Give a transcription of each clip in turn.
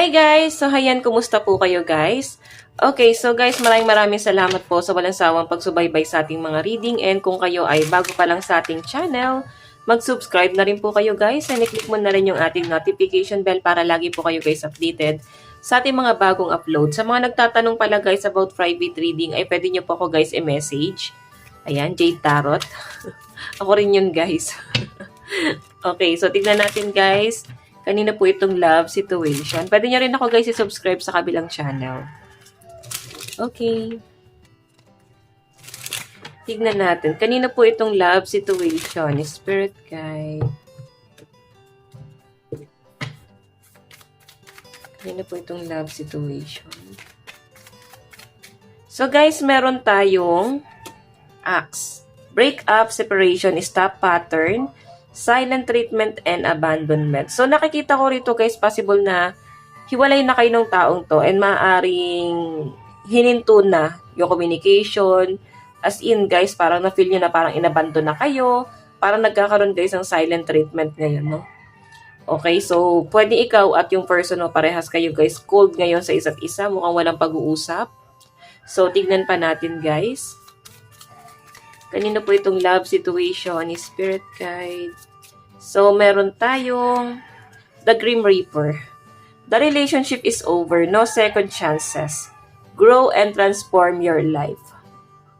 Hi guys! So hayan, kumusta po kayo guys? Okay, so guys, maraming salamat po sa walang sawang pagsubaybay sa ating mga reading, and kung kayo ay bago pa lang sa ating channel, mag-subscribe na rin po kayo guys, and i-click mo na rin yung ating notification bell para lagi po kayo guys updated sa ating mga bagong upload. Sa mga nagtatanong pala guys about private reading, ay pwede nyo po ako guys i-message. Ayan, Jade Tarot. Ako rin yun guys. Okay, so tignan natin guys. Kanina po itong love situation. Pwede nyo rin ako guys i-subscribe sa kabilang channel. Okay. Tignan natin. Kanina po itong love situation. Spirit guide. Kanina po itong love situation. So guys, meron tayong acts. Breakup, separation, stop pattern, silent treatment, and abandonment. So, nakikita ko rito guys, possible na hiwalay na kayo ng taong to and maaaring hininto na yung communication. As in guys, parang na-feel nyo na parang inabandon na kayo. Parang nagkakaroon guys ng silent treatment ngayon, no? Okay, so pwede ikaw at yung person mo, parehas kayo guys, cold ngayon sa isa't isa. Mukhang walang pag-uusap. So, tignan pa natin guys. Kanina po itong love situation ni Spirit Guide. So, meron tayong the Grim Reaper. The relationship is over. No second chances. Grow and transform your life.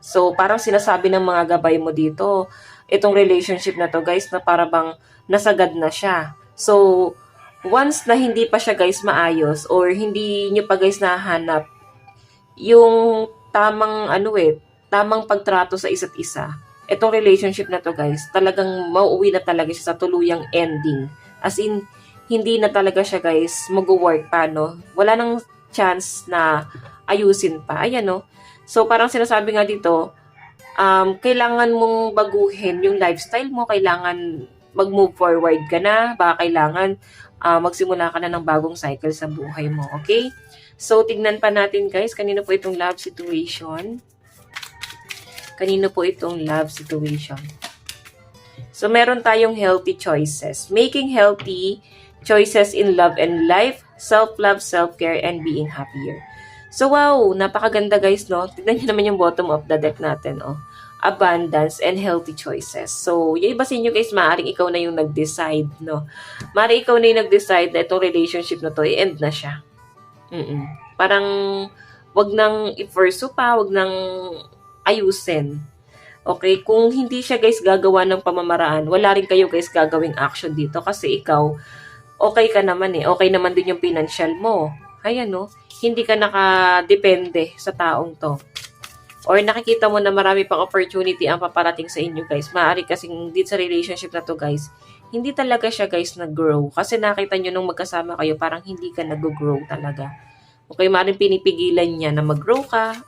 So, parang sinasabi ng mga gabay mo dito, itong relationship na to guys, na para bang nasagad na siya. So, once na hindi pa siya guys maayos or hindi nyo pa guys nahanap yung tamang tamang pagtrato sa isa't isa. Itong relationship na to guys, talagang mauuwi na talaga siya sa tuluyang ending. As in, hindi na talaga siya guys mag-work pa, no? Wala nang chance na ayusin pa. Ayan, no? So, parang sinasabi nga dito, kailangan mong baguhin yung lifestyle mo, kailangan mag-move forward ka na, baka kailangan magsimula ka na ng bagong cycle sa buhay mo, okay? So, tignan pa natin guys, kanina po itong love situation. Kanino po itong love situation. So, meron tayong healthy choices. Making healthy choices in love and life, self-love, self-care, and being happier. So, wow! Napakaganda guys, no? Tignan nyo naman yung bottom of the deck natin, oh. Abundance and healthy choices. So, yung iba sa inyo guys, maaaring ikaw na yung nag-decide, no? Maaaring ikaw na yung nag-decide na itong relationship na to, i-end na siya. Parang, wag nang i-pursue pa, wag nang ayusin. Okay? Kung hindi siya guys gagawa ng pamamaraan, wala rin kayo guys gagawing action dito kasi ikaw, okay ka naman eh. Okay naman din yung financial mo. Ayan no? Hindi ka nakadepende sa taong to. Or nakikita mo na marami pang opportunity ang paparating sa inyo guys. Maaari kasing dito sa relationship na to guys, hindi talaga siya guys nag-grow. Kasi nakita nyo nung magkasama kayo, parang hindi ka nag-grow talaga. Okay? Maaaring pinipigilan niya na mag-grow ka.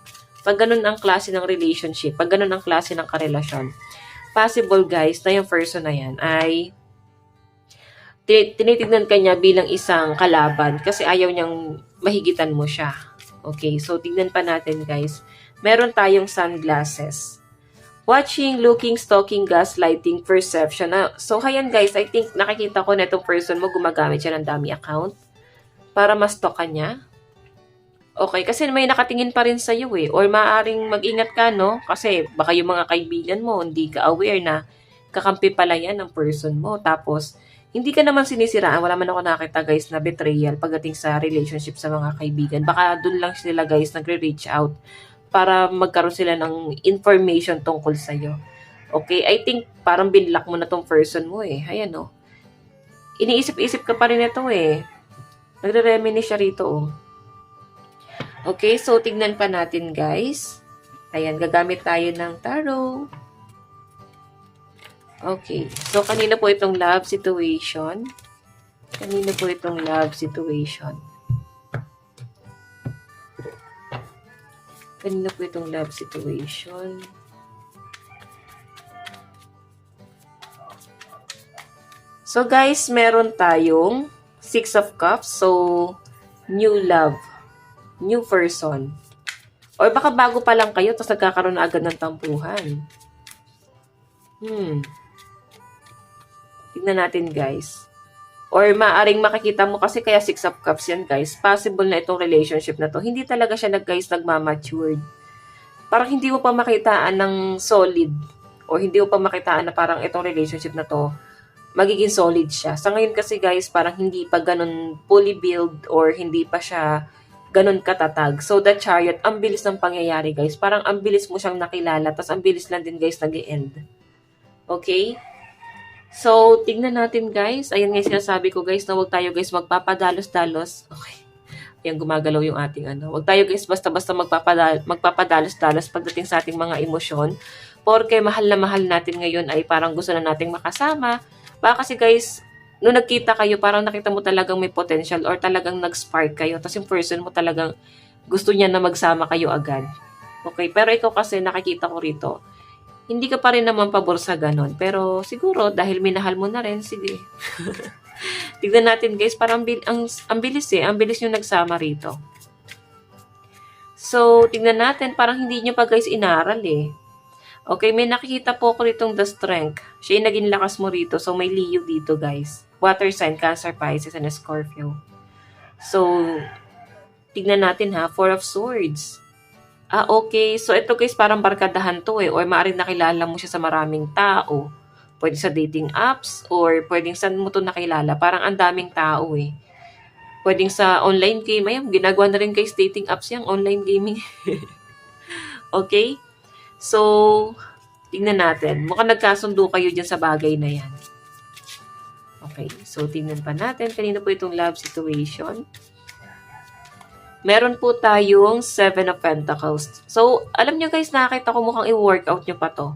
Pag ganun ang klase ng relationship, pag ganun ang klase ng karelasyon, possible guys na yung person na yan ay tinitignan ka niya bilang isang kalaban kasi ayaw niyang mahigitan mo siya. Okay, so tignan pa natin guys. Meron tayong sunglasses. Watching, looking, stalking, gaslighting, perception. So hayan guys, I think nakikita ko na itong person mo gumagamit siya ng dummy account para ma-stalk ka niya. Okay, kasi may nakatingin pa rin sa iyo eh. Or maaaring mag-ingat ka, no? Kasi baka yung mga kaibigan mo, hindi ka aware na kakampi pala yan ng person mo. Tapos, hindi ka naman sinisiraan. Wala man ako nakita guys na betrayal pagdating sa relationship sa mga kaibigan. Baka dun lang sila guys nagre-reach out para magkaroon sila ng information tungkol sa iyo. Okay, I think parang binlock mo na tong person mo eh. Ayan, no? Iniisip-isip ka pa rin ito eh. Nagre-reminisce siya rito, oh. Okay, so tignan pa natin guys. Ayan, gagamit tayo ng tarot. Okay, so kanina po itong love situation. Kanina po itong love situation. Kanina po itong love situation. So guys, meron tayong Six of Cups. So, new love. New person. Or baka bago pa lang kayo, tapos nagkakaroon na agad ng tampuhan. Tignan natin guys. Or maaring makikita mo kasi kaya 6 of Cups yan guys. Possible na itong relationship na to. Hindi talaga siya guys nagmamatured. Parang hindi mo pa makitaan ng solid. O hindi mo pa makitaan na parang itong relationship na to magiging solid siya. Sa ngayon kasi guys, parang hindi pa ganun fully build or hindi pa siya ganun katatag. So, the Chariot, ang bilis ng pangyayari guys. Parang ang bilis mo siyang nakilala, tas ang bilis lang din guys nag-e-end. Okay? So, tignan natin guys. Ayan nga sinasabi ko guys na huwag tayo guys magpapadalos-dalos. Okay. Ayan, gumagalaw yung ating ano. Huwag tayo guys basta-basta magpapadalos-dalos pagdating sa ating mga emosyon. Porque mahal na mahal natin ngayon ay parang gusto na nating makasama. Baka kasi guys, nung nagkita kayo, parang nakita mo talagang may potential or talagang nag-spark kayo. Tapos yung person mo talagang gusto niya na magsama kayo agad. Okay, pero ikaw kasi nakikita ko rito, hindi ka pa rin naman pabor sa ganon. Pero siguro, dahil minahal mo na rin, sige. Tignan natin guys, parang ang bilis eh. Ang bilis yung nagsama rito. So, tignan natin, parang hindi nyo pa guys inaral eh. Okay, may nakikita po ko ritong the strength. Siya yung naging lakas mo rito. So, may Leo dito, guys. Water sign, Cancer, Pisces, and Scorpio. So, tignan natin ha. 4 of Swords. Okay. So, ito guys, parang barkadahan to eh. Or maaaring nakilala mo siya sa maraming tao. Pwede sa dating apps. Or pwedeng saan mo to nakilala. Parang ang daming tao eh. Pwedeng sa online game. Ayun, ginagawa na rin guys dating apps yung online gaming. Okay? So, tingnan natin. Mukhang nagkasundo kayo dyan sa bagay na yan. Okay. So, tingnan pa natin. Kanina po itong love situation. Meron po tayong 7 of Pentacles. So, alam nyo guys, nakakita ko mukhang i-workout nyo pa to.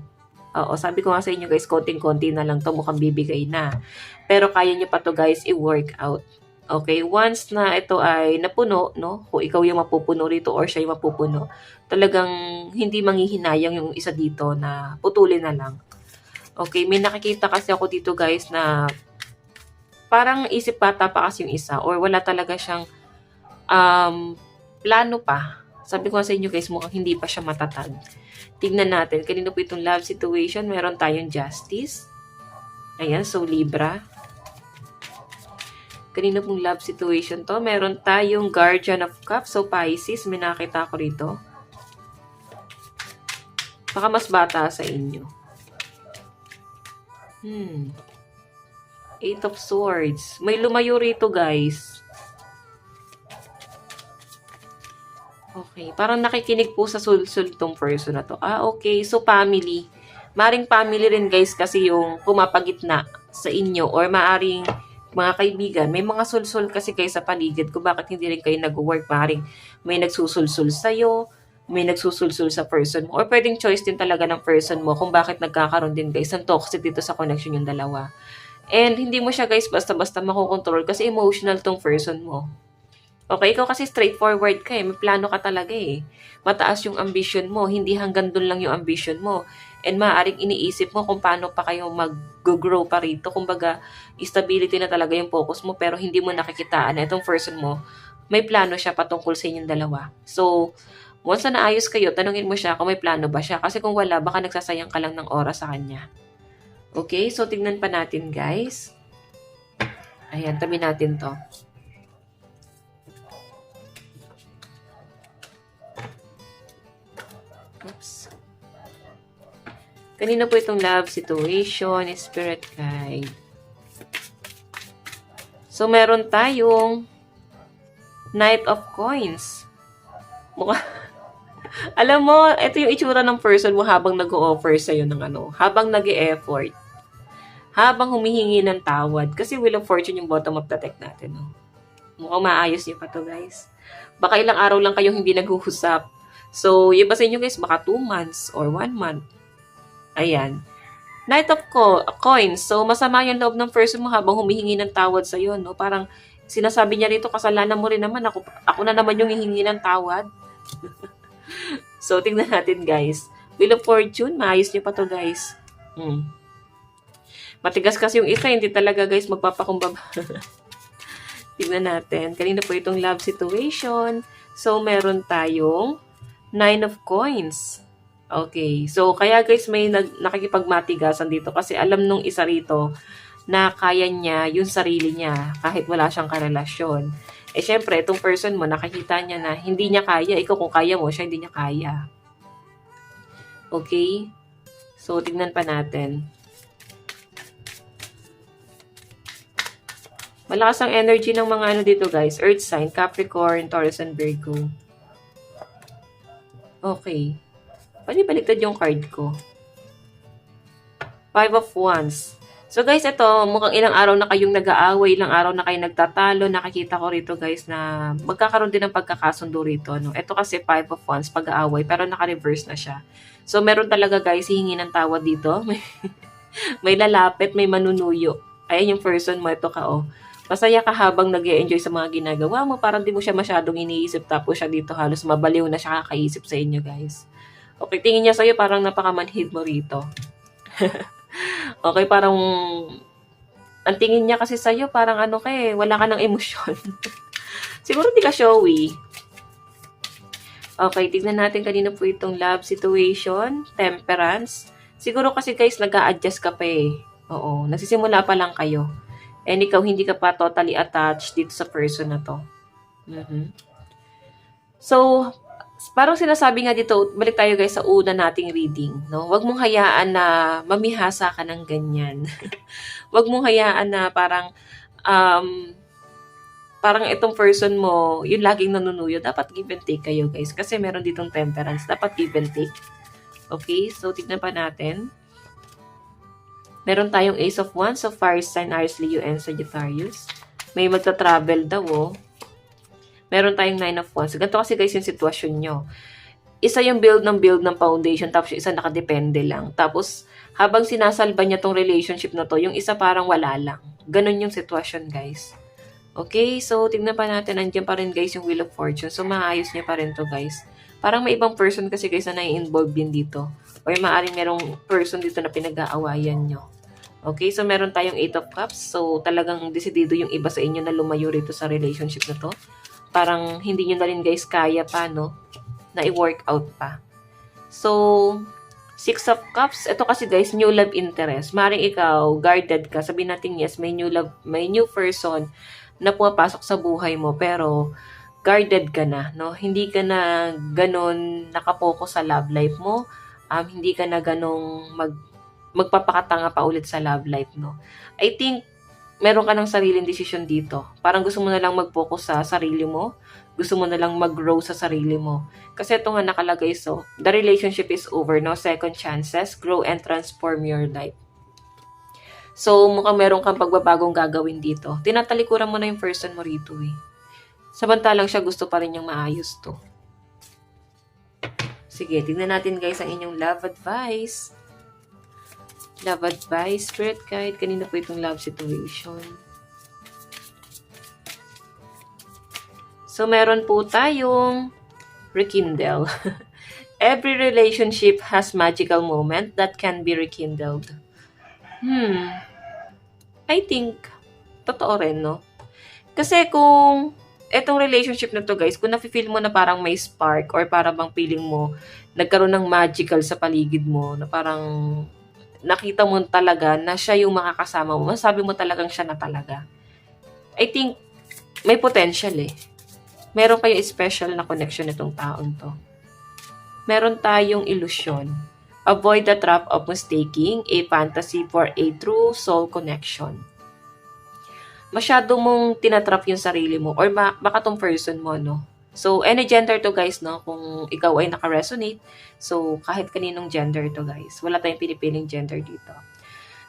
Oo, sabi ko nga sa inyo guys, konting-konti na lang to mukhang bibigay na. Pero kaya nyo pa to guys i-workout. Okay, once na ito ay napuno, no? Kung ikaw yung mapupuno rito or siya yung mapupuno, talagang hindi manghihinayang yung isa dito na putulin na lang. Okay, may nakikita kasi ako dito guys na parang isip bata pa kasi yung isa or wala talaga siyang plano pa. Sabi ko sa inyo guys, mukhang hindi pa siya matatag. Tignan natin, kanino po itong love situation, meron tayong Justice. Ayan, so Libra. Kanina pong love situation to. Meron tayong Guardian of Cups. So, Pisces. May nakita ko rito. Baka mas bata sa inyo. 8 of Swords. May lumayo rito, guys. Okay. Parang nakikinig po sa sulsul tong person na to. Okay. So, family. Maring family rin, guys, kasi yung pumapagitna sa inyo or maaring mga kaibigan, may mga sulsul kasi kayo sa paligid kung bakit hindi rin kayo nag-work. Maring may nagsusulsul sa'yo, may nagsusulsul sa person mo, or pwedeng choice din talaga ng person mo kung bakit nagkakaroon din guys ng toxic dito sa connection yung dalawa. And hindi mo siya guys basta-basta makokontrol kasi emotional tong person mo. Okay, ikaw kasi straightforward ka eh. May plano ka talaga eh. Mataas yung ambition mo. Hindi hanggang dun lang yung ambition mo. And maaaring iniisip mo kung paano pa kayo mag-grow pa rito. Kumbaga, stability na talaga yung focus mo pero hindi mo nakikitaan na itong person mo, may plano siya patungkol sa inyong dalawa. So, once na naayos kayo, tanungin mo siya kung may plano ba siya. Kasi kung wala, baka nagsasayang ka lang ng oras sa kanya. Okay, so tignan pa natin guys. Ayan, tabi natin to. Oops. Kanina po itong love situation, spirit guide. So, meron tayong Knight of Coins. Alam mo, ito yung itsura ng person mo habang nag-o-offer sa'yo ng ano, habang nag-e-effort, habang humihingi ng tawad. Kasi Wheel of Fortune yung bottom of the deck natin. No? Mukhang maayos niyo pa to guys. Baka ilang araw lang kayong hindi nag-uusap. So, yung ba sa inyo guys, baka 2 months or 1 month. Ayan. Knight of Coins. So, masama yung loob ng person mo habang humihingi ng tawad sa'yo, no? Parang, sinasabi niya rito, kasalanan mo rin naman. Ako na naman yung hihingi ng tawad. So, tingnan natin, guys. Wheel of Fortune, maayos niyo pa to, guys. Matigas kasi yung isa, hindi talaga, guys, magpapakumbaba. Tingnan natin. Kanina po itong love situation. So, meron tayong 9 of Coins. Okay. So, kaya guys, may nakikipagmatigasan dito kasi alam nung isa rito na kaya niya yung sarili niya kahit wala siyang karelasyon. Eh, syempre, itong person mo, nakikita niya na hindi niya kaya. Ikaw kung kaya mo, siya hindi niya kaya. Okay? So, tignan pa natin. Malakas ang energy ng mga ano dito, guys. Earth sign, Capricorn, Taurus, and Virgo. Okay. Baliktad yung card ko. Five of Wands. So guys, ito, mukhang ilang araw na kayong nag-aaway, ilang araw na kayo nagtatalo. Nakikita ko rito guys na magkakaroon din ng pagkakasundo rito. No? Ito kasi Five of Wands, pag-aaway, pero naka-reverse na siya. So meron talaga guys, hihingi ng tawad dito. May lalapit, may manunuyo. Ayan yung person mo, ito ka oh. Masaya ka habang nag-e-enjoy sa mga ginagawa mo. Parang di mo siya masyadong iniisip. Tapos siya dito halos mabaliw na siya kakaisip sa inyo guys. Okay, tingin niya sa'yo parang napakamanhid mo rito. Okay, parang ang tingin niya kasi sa'yo parang ano ka eh, wala ka ng emosyon. Siguro di ka showy. Okay, tignan natin kanina po itong love situation, temperance. Siguro kasi guys, nag-a-adjust ka pa eh. Oo, nagsisimula pa lang kayo. And ikaw, hindi ka pa totally attached dito sa person na to. So, parang sinasabi nga dito, balik tayo guys sa una nating reading, no? Huwag mong hayaan na mamihasa ka ng ganyan. Huwag mong hayaan na parang itong person mo, yung laging nanunuyo, dapat give and take kayo guys. Kasi meron ditong temperance, dapat give and take. Okay, so tignan pa natin. Meron tayong Ace of Wands, so Fire sign, Aries, Leo, and Sagittarius. May magta-travel daw, oh. Meron tayong Nine of Wands. Ganito kasi guys yung sitwasyon nyo. Isa yung build ng foundation, tapos yung isa nakadepende lang. Tapos, habang sinasalba niya tong relationship na to, yung isa parang wala lang. Ganon yung sitwasyon, guys. Okay, so tignan pa natin. Nandiyan pa rin guys yung Wheel of Fortune. So, maayos niya pa rin to guys. Parang may ibang person kasi guys na nai-involve din dito. Or maaaring merong person dito na pinag-aawayan nyo. Okay, so meron tayong Eight of Cups. So, talagang desidido yung iba sa inyo na lumayo rito sa relationship na to. Parang hindi nyo na rin guys kaya pa, no? Na i-work out pa. So, Six of Cups. Ito kasi guys, new love interest. Maring ikaw, guarded ka. Sabihin natin yes, may new person na pumapasok sa buhay mo. Pero, guarded ka na, no? Hindi ka na ganon nakapokus sa love life mo. Hindi ka na ganong magpapakatanga pa ulit sa love life, no? I think, meron ka ng sariling desisyon dito. Parang gusto mo na lang mag-focus sa sarili mo. Gusto mo na lang mag-grow sa sarili mo. Kasi ito nga nakalagay, so, the relationship is over, no? Second chances, grow and transform your life. So, mukhang meron kang pagbabagong gagawin dito. Tinatalikuran mo na yung person mo rito, eh. Samantalang siya gusto pa rin yung maayos to. Sige, tingnan natin guys ang inyong love advice. Love advice, spirit guide. Kanina po itong love situation. So, meron po tayong rekindle. Every relationship has magical moment that can be rekindled. I think, totoo rin, no? Kasi kung etong relationship na to guys, kung nafe-feel mo na parang may spark or parang bang feeling mo, nagkaroon ng magical sa paligid mo, na parang nakita mo talaga na siya yung makakasama mo, masabi mo talagang siya na talaga. I think, may potential eh. Meron kayo special na connection nitong taon to. Meron tayong illusion. Avoid the trap of mistaking a fantasy for a true soul connection. Masyado mong tinatrap yung sarili mo or baka tong person mo, no? So, any gender to guys, no? Kung ikaw ay naka-resonate, so kahit kaninong gender to guys. Wala tayong pinipiling gender dito.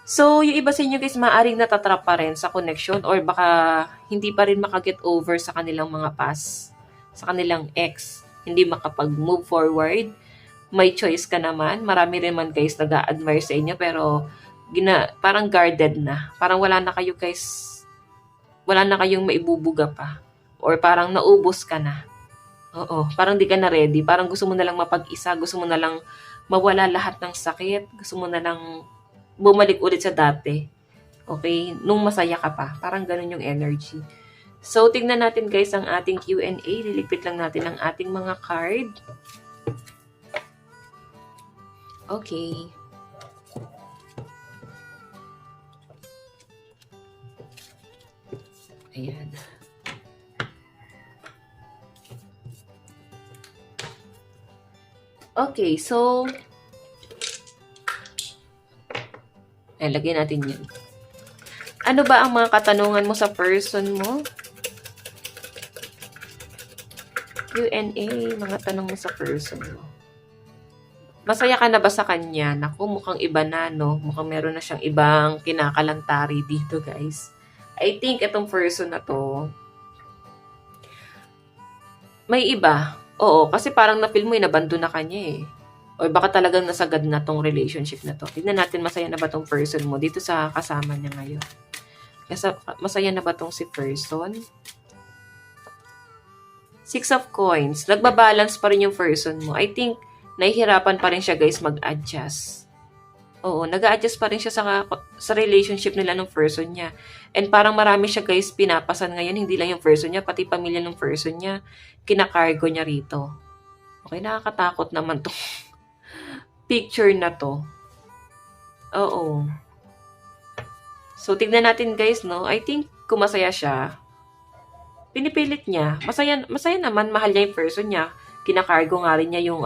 So, yung iba sa inyo guys, maaaring natatrap pa rin sa connection or baka hindi pa rin makaget over sa kanilang mga past, sa kanilang ex. Hindi makapag-move forward. May choice ka naman. Marami rin man guys nag-a-admire sa inyo pero parang guarded na. Parang wala na kayo guys, wala na kayong maibubuga pa. Or parang naubos ka na. Oo, parang di ka na ready. Parang gusto mo na lang mapag-isa. Gusto mo na lang mawala lahat ng sakit. Gusto mo na lang bumalik ulit sa dati. Okay? Nung masaya ka pa. Parang ganun yung energy. So, tingnan natin guys ang ating Q&A. Liligpit lang natin ang ating mga card. Okay. Ayan. Okay, so lagyan natin yun. Ano ba ang mga katanungan mo sa person mo? Q&A, mga tanong mo sa person mo. Masaya ka na ba sa kanya? Naku, mukhang iba na, no? Mukhang meron na siyang ibang kinakalantari dito, guys. I think itong person na to, may iba. Oo, kasi parang na-feel mo, inabando na kanya eh. O baka talagang nasagad na tong relationship na to. Tignan natin, masaya na ba tong person mo dito sa kasama niya ngayon? Masaya na ba tong si person? Six of Coins. Nagbabalance pa rin yung person mo. I think, nahihirapan pa rin siya guys mag-adjust. Oo, nag-a-adjust pa rin siya sa relationship nila ng person niya. And parang marami siya guys pinapasan ngayon. Hindi lang yung person niya, pati pamilya ng person niya. Kinakargo niya rito. Okay, nakakatakot naman to. Picture na to. Oo. So, tignan natin guys, no? I think, kung masaya siya, pinipilit niya. Masaya naman, mahal niya yung person niya. Kinakargo nga rin niya yung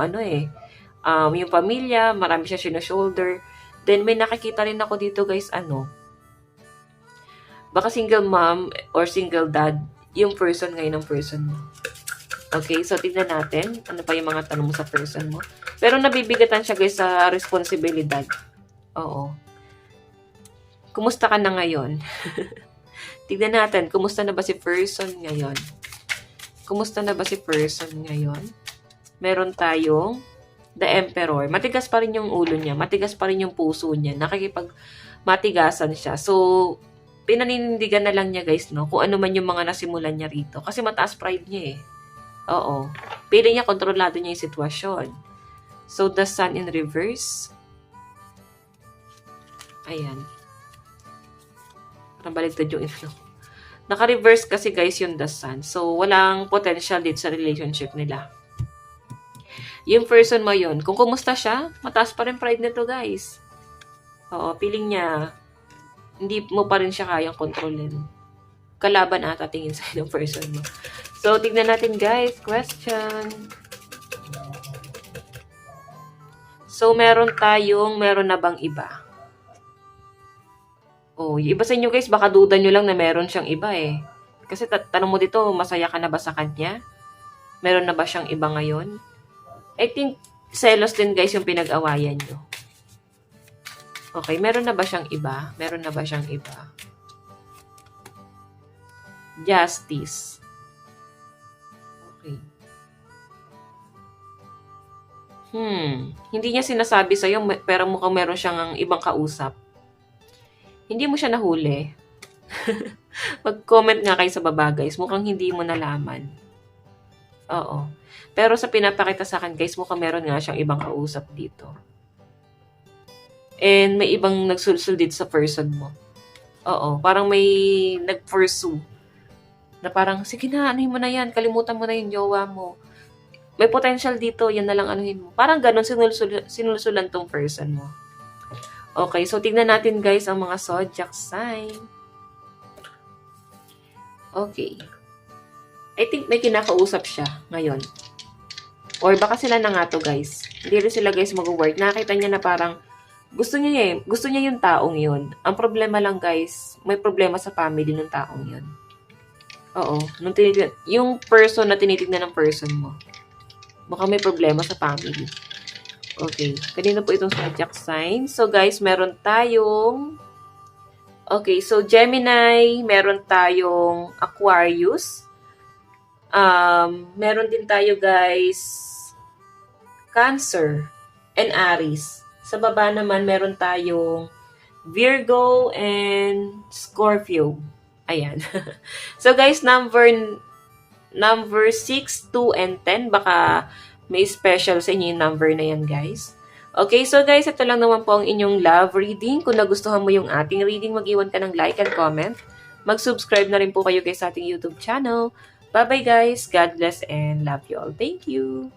yung pamilya, marami siya shoulder. Then, may nakikita rin ako dito guys, baka single mom or single dad, yung person ngayon ng person mo. Okay, so tignan natin. Ano pa yung mga tanong mo sa person mo? Pero nabibigatan siya guys sa responsibilidad. Oo. Kumusta ka na ngayon? Tignan natin, kumusta na ba si person ngayon? Kumusta na ba si person ngayon? Meron tayong The Emperor. Matigas pa rin yung ulo niya. Matigas pa rin yung puso niya. Nakikipagmatigasan siya. So, pinaninindigan na lang niya guys, no? Kung ano man yung mga nasimulan niya rito. Kasi mataas pride niya eh. Oo. Pili niya, kontrolado niya yung sitwasyon. So, the Sun in reverse. Ayan. Parang baligtad yung Naka-reverse kasi guys yung the Sun. So, walang potential dito sa relationship nila. Yung person mo yun, kung kumusta siya, mataas pa rin pride nito guys. Oo, feeling niya, hindi mo pa rin siya kayang kontrolin. Kalaban ata tingin sa'yo ng person mo. So, tignan natin guys. Question. So, meron na bang iba? Oh, yung iba sa inyo guys, baka duda nyo lang na meron siyang iba eh. Kasi tanong mo dito, masaya ka na ba sa kanya? Meron na ba siyang iba ngayon? I think, selos din guys yung pinag-awayan nyo. Okay, meron na ba siyang iba? Meron na ba siyang iba? Justice. Okay. Hindi niya sinasabi sa'yo, pero mukhang meron siyang ibang kausap. Hindi mo siya nahuli. Mag-comment nga kayo sa baba, guys. Mukhang hindi mo nalaman. Oo. Pero sa pinapakita sa akin, guys, mukhang meron nga siyang ibang kausap dito. And may ibang nagsulsul dito sa person mo. Oo. Parang may nag-pursue. Na parang, sige na, anuhin mo na yan. Kalimutan mo na yung jowa mo. May potential dito, yan na lang anuhin mo. Parang ganun, sinulsulan tong person mo. Okay, so tignan natin guys ang mga zodiac sign. Okay. I think may kinakausap siya ngayon. Or baka sila na nga to guys. Hindi rin sila guys mag-work. Nakita niya na parang gusto niya yung taong yun. Ang problema lang guys, may problema sa family ng taong yun. Oo. Yung person na tinitignan ng person mo. Baka may problema sa family. Okay. Kanina po itong zodiac sign. So, guys, meron tayong okay. So, Gemini. Meron tayong Aquarius. Meron din tayo, guys, Cancer and Aries. Sa baba naman, meron tayong Virgo and Scorpio. Ayan. So, guys, number 6, 2, and 10. Baka may special sa inyo yung number na yan, guys. Okay, so guys, ito lang naman po ang inyong love reading. Kung nagustuhan mo yung ating reading, mag-iwan ka ng like and comment. Mag-subscribe na rin po kayo guys sa ating YouTube channel. Bye-bye guys. God bless and love you all. Thank you.